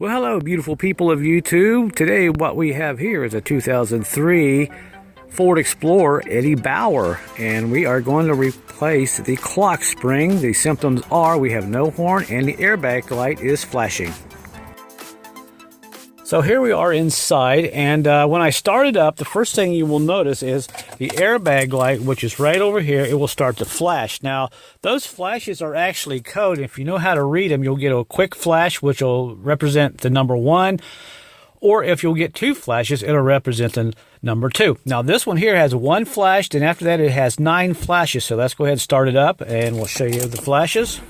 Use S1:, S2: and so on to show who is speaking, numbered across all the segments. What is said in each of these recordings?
S1: Well, hello, beautiful people of YouTube. Today, what we have here is a 2003 Ford Explorer Eddie Bauer, and we are going to replace the clock spring. The symptoms are we have no horn and the airbag light is flashing. So here we are inside, and when I start it up, the first thing you will notice is the airbag light, which is right over here, it will start to flash. Now, those flashes are actually code. If you know how to read them, you'll get a quick flash, which will represent the number 1. Or if you'll get 2 flashes, it'll represent the number 2. Now, this one here has 1 flash, and after that, it has 9 flashes. So let's go ahead and start it up, and we'll show you the flashes.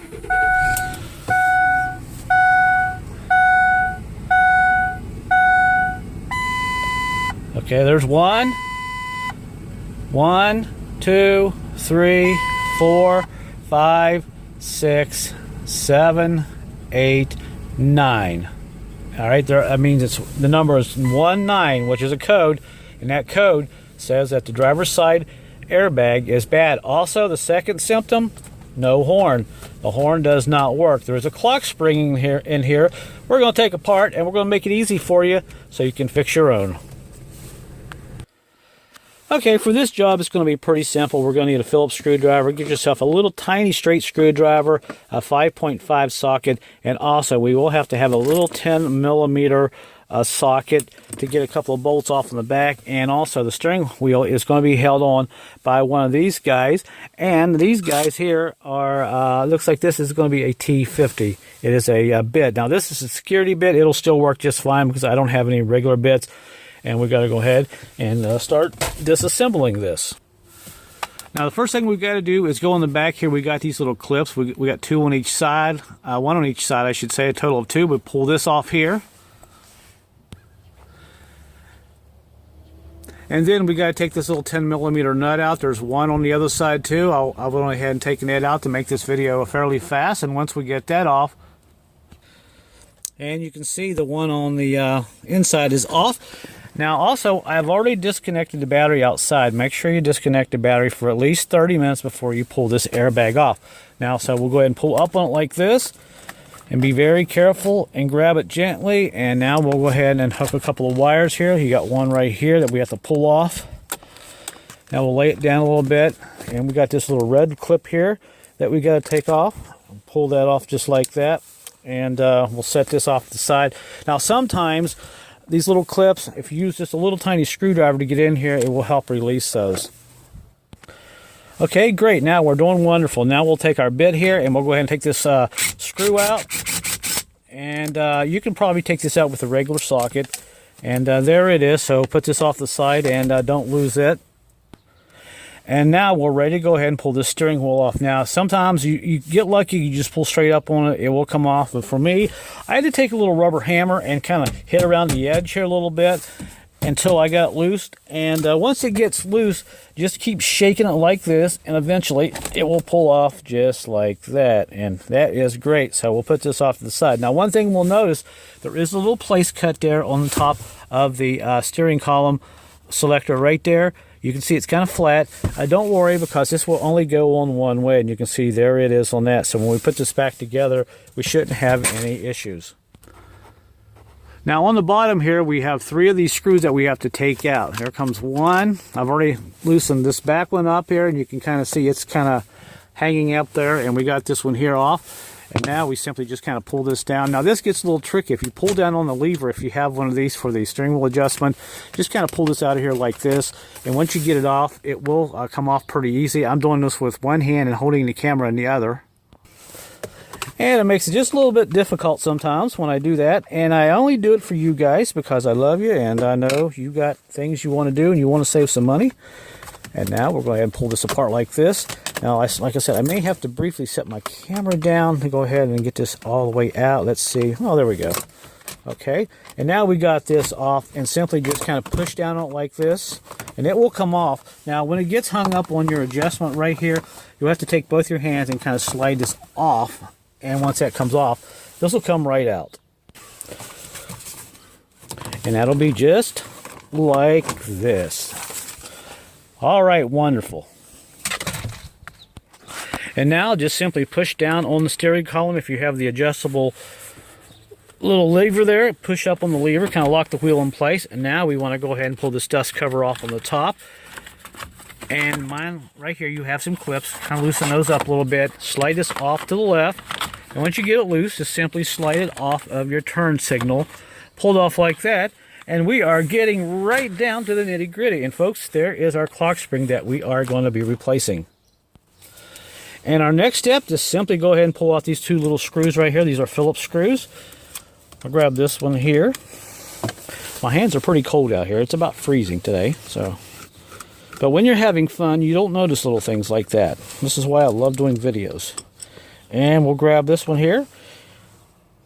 S1: Okay, there's 1, 2, 3, 4, 5, 6, 7, 8, 9. All right, that means the number is 19, which is a code, and that code says that the driver's side airbag is bad. Also, the second symptom, no horn. The horn does not work. There's a clock spring in here. We're going to take apart, and we're going to make it easy for you so you can fix your own. Okay, for this job, it's going to be pretty simple. We're going to need a Phillips screwdriver. Get yourself a little tiny straight screwdriver, a 5.5 socket, and also we will have to have a little 10 millimeter socket to get a couple of bolts off in the back. And also the steering wheel is going to be held on by one of these guys. And these guys here are, looks like this is going to be a T50. It is a bit. Now this is a security bit. It'll still work just fine because I don't have any regular bits. And we've got to go ahead and start disassembling this. Now, the first thing we've got to do is go in the back here. We got these little clips. We got 2 on each side. 1 on each side, I should say, a total of 2. We pull this off here. And then we got to take this little 10 millimeter nut out. There's 1 on the other side, too. I went ahead and taken that out to make this video fairly fast. And once we get that off, and you can see the one on the inside is off. Now also, I've already disconnected the battery outside. Make sure you disconnect the battery for at least 30 minutes before you pull this airbag off. Now, so we'll go ahead and pull up on it like this and be very careful and grab it gently. And now we'll go ahead and hook a couple of wires here. You got one right here that we have to pull off. Now we'll lay it down a little bit, and we got this little red clip here that we got to take off. Pull that off just like that, and we'll set this off to the side. Now sometimes these little clips, if you use just a little tiny screwdriver to get in here, it will help release those. Okay, great. Now we're doing wonderful. Now we'll take our bit here and we'll go ahead and take this screw out. And you can probably take this out with a regular socket. And there it is. So put this off the side and don't lose it. And now we're ready to go ahead and pull this steering wheel off. Now, sometimes you get lucky, you just pull straight up on it, it will come off. But for me, I had to take a little rubber hammer and kind of hit around the edge here a little bit until I got loose. And once it gets loose, just keep shaking it like this, and eventually it will pull off just like that. And that is great. So we'll put this off to the side. Now, one thing we'll notice, there is a little place cut there on the top of the steering column selector right there. You can see it's kind of flat. Don't worry, because this will only go on one way, and you can see there it is on that. So when we put this back together, we shouldn't have any issues. Now on the bottom here, we have 3 of these screws that we have to take out. Here comes 1. I've already loosened this back one up here, and you can kind of see it's kind of hanging up there, and we got this one here off. And now we simply just kind of pull this down. Now this gets a little tricky. If you pull down on the lever, if you have one of these for the steering wheel adjustment, just kind of pull this out of here like this. And once you get it off, it will come off pretty easy. I'm doing this with one hand and holding the camera in the other. And it makes it just a little bit difficult sometimes when I do that. And I only do it for you guys because I love you and I know you got things you want to do and you want to save some money. And now we'll go ahead and pull this apart like this. Now, like I said, I may have to briefly set my camera down to go ahead and get this all the way out. Let's see. Oh, there we go. Okay. And now we got this off, and simply just kind of push down on it like this, and it will come off. Now, when it gets hung up on your adjustment right here, you'll have to take both your hands and kind of slide this off. And once that comes off, this will come right out. And that'll be just like this. All right, wonderful. And now just simply push down on the steering column if you have the adjustable little lever there, push up on the lever, kind of lock the wheel in place, and now we want to go ahead and pull this dust cover off on the top. And mine right here, you have some clips, kind of loosen those up a little bit, slide this off to the left, and once you get it loose, just simply slide it off of your turn signal, pull it off like that, and we are getting right down to the nitty gritty. And folks, there is our clock spring that we are going to be replacing. And our next step, just simply go ahead and pull out these two little screws right here. These are Phillips screws. I'll grab this one here. My hands are pretty cold out here. It's about freezing today, so. But when you're having fun, you don't notice little things like that. This is why I love doing videos. And we'll grab this one here.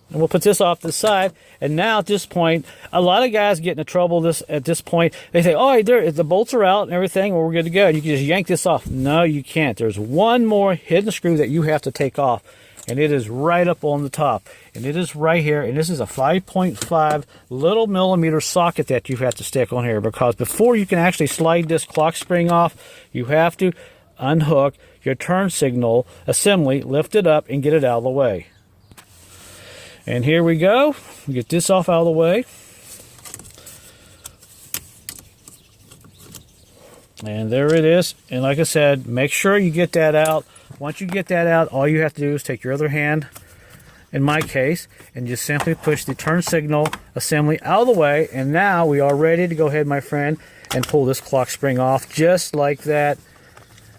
S1: And we'll put this off to the side. And now at this point, a lot of guys get into trouble at this point. They say, oh, there, the bolts are out and everything, well, we're good to go. You can just yank this off. No, you can't. There's one more hidden screw that you have to take off. And it is right up on the top. And it is right here. And this is a 5.5 little millimeter socket that you have to stick on here. Because before you can actually slide this clock spring off, you have to unhook your turn signal assembly, lift it up, and get it out of the way. And here we go. Get this off out of the way. And there it is. And like I said, make sure you get that out. Once you get that out, all you have to do is take your other hand, in my case, and just simply push the turn signal assembly out of the way. And now we are ready to go ahead, my friend, and pull this clock spring off just like that.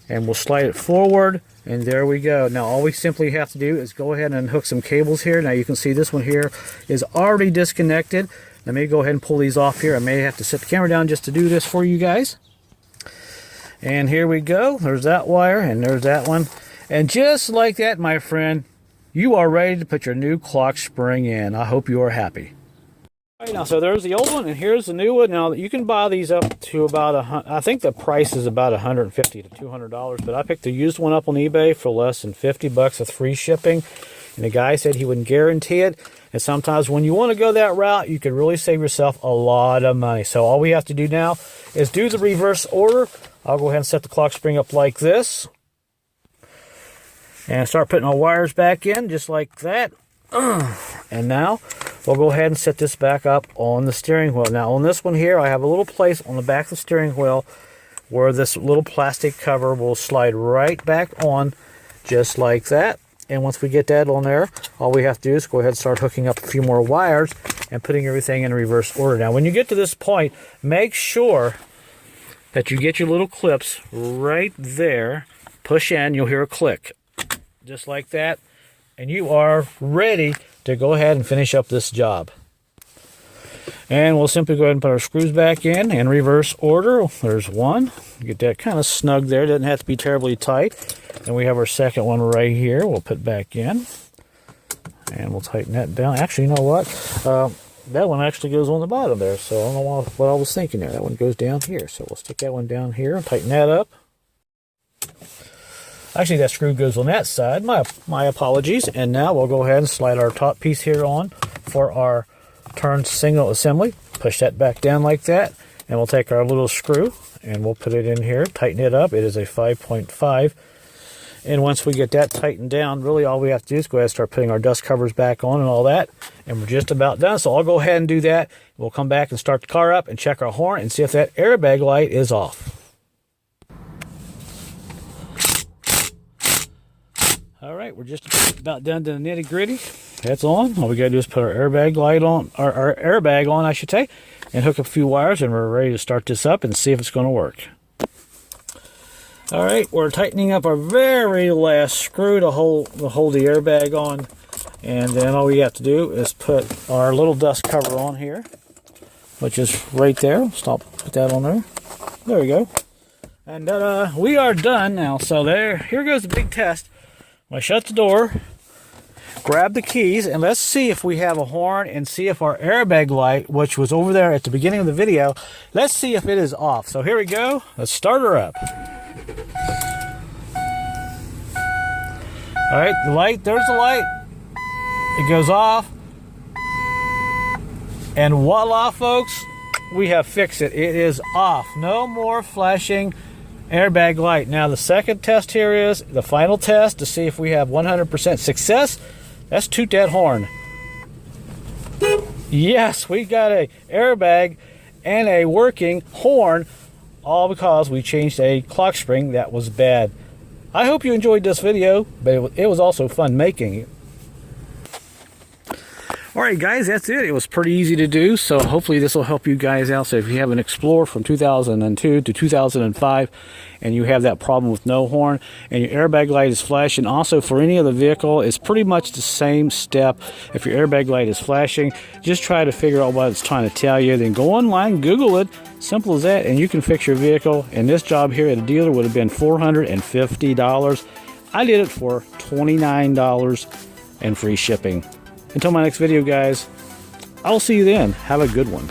S1: And we'll slide it forward. And there we go. Now all we simply have to do is go ahead and hook some cables here. Now you can see this one here is already disconnected. Let me go ahead and pull these off here. I may have to set the camera down just to do this for you guys. And here we go. There's that wire and there's that one. And just like that, my friend, you are ready to put your new clock spring in. I hope you are happy. All right, now, so there's the old one and here's the new one. Now you can buy these up to about I think the price is about $150 to $200, but I picked the used one up on eBay for less than $50 with free shipping. And the guy said he wouldn't guarantee it. And sometimes when you want to go that route, you can really save yourself a lot of money. So all we have to do now is do the reverse order. I'll go ahead and set the clock spring up like this. And start putting our wires back in just like that. And now we'll go ahead and set this back up on the steering wheel. Now on this one here, I have a little place on the back of the steering wheel where this little plastic cover will slide right back on just like that. And once we get that on there, all we have to do is go ahead and start hooking up a few more wires and putting everything in reverse order. Now when you get to this point, make sure that you get your little clips right there. Push in, you'll hear a click. Just like that. And you are ready to go ahead and finish up this job. And we'll simply go ahead and put our screws back in reverse order. There's one. Get that kind of snug there. Doesn't have to be terribly tight. And we have our second one right here. We'll put back in. And we'll tighten that down. Actually, you know what? That one actually goes on the bottom there. So I don't know what I was thinking there. That one goes down here. So we'll stick that one down here and tighten that up. Actually, that screw goes on that side. My apologies. And now we'll go ahead and slide our top piece here on for our turn signal assembly. Push that back down like that. And we'll take our little screw and we'll put it in here, tighten it up. It is a 5.5. And once we get that tightened down, really all we have to do is go ahead and start putting our dust covers back on and all that. And we're just about done. So I'll go ahead and do that. We'll come back and start the car up and check our horn and see if that airbag light is off. All right, we're just about done to the nitty gritty. That's on. All we gotta do is put our airbag light on, our airbag on, I should say, and hook up a few wires, and we're ready to start this up and see if it's going to work. All right, we're tightening up our very last screw to hold the airbag on, and then all we have to do is put our little dust cover on here, which is right there. Put that on there. There we go. And we are done now. So here goes the big test. I shut the door, grab the keys, and let's see if we have a horn and see if our airbag light, which was over there at the beginning of the video, let's see if it is off. So here we go. Let's start her up. All right, the light, there's the light. It goes off. And voila, folks, we have fixed it. It is off. No more flashing airbag light. Now the second test here is the final test to see if we have 100% success. Let's toot that horn. Yes, we got a airbag and a working horn, all because we changed a clock spring that was bad. I hope you enjoyed this video, but it was also fun making it. Alright guys, that's it. It was pretty easy to do, so hopefully this will help you guys out. So if you have an Explorer from 2002 to 2005 and you have that problem with no horn and your airbag light is flashing, also for any other vehicle, it's pretty much the same step. If your airbag light is flashing, just try to figure out what it's trying to tell you. Then go online, Google it, simple as that, and you can fix your vehicle. And this job here at a dealer would have been $450. I did it for $29 and free shipping. Until my next video, guys, I'll see you then. Have a good one.